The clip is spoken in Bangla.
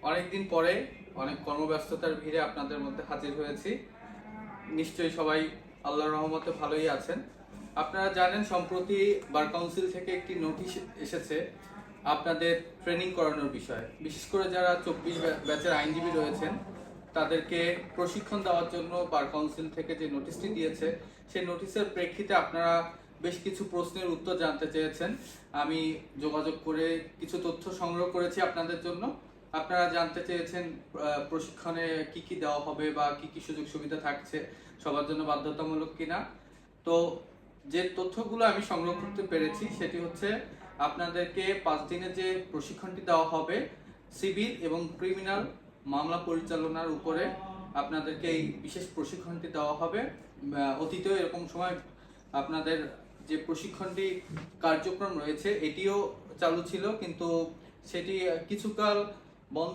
অনেকদিন পরে অনেক কর্মব্যস্ততার ভিড়ে আপনাদের মধ্যে হাজির হয়েছি। নিশ্চয়ই সবাই আল্লাহর রহমতে ভালোই আছেন। আপনারা জানেন সম্প্রতি বার কাউন্সিল থেকে একটি নোটিশ এসেছে আপনাদের ট্রেনিং করানোর বিষয়ে। বিশেষ করে যারা 24 ব্যাচের আইনজীবী রয়েছেন তাদেরকে প্রশিক্ষণ দেওয়ার জন্য বার কাউন্সিল থেকে যে নোটিশটি দিয়েছে সেই নোটিশের প্রেক্ষিতে আপনারা বেশ কিছু প্রশ্নের উত্তর জানতে চেয়েছেন। আমি যোগাযোগ করে কিছু তথ্য সংগ্রহ করেছি আপনাদের জন্য। আপনারা জানতে চেয়েছেন প্রশিক্ষণে কি কি দেওয়া হবে বা কি কি সুযোগ সুবিধা থাকছে, সবার জন্য বাধ্যতামূলক কিনা। তো যে তথ্যগুলো আমি সংগ্রহ করতে পেরেছি সেটি হচ্ছে আপনাদেরকে 5 দিনের যে প্রশিক্ষণটি দেওয়া হবে সিভিল এবং ক্রিমিনাল মামলা পরিচালনার উপরে আপনাদেরকে এই বিশেষ প্রশিক্ষণটি দেওয়া হবে। অতীতেও এরকম সময় আপনাদের যে প্রশিক্ষণটি কার্যক্রম রয়েছে এটিও চালু ছিল, কিন্তু সেটি কিছুকাল বন্ধ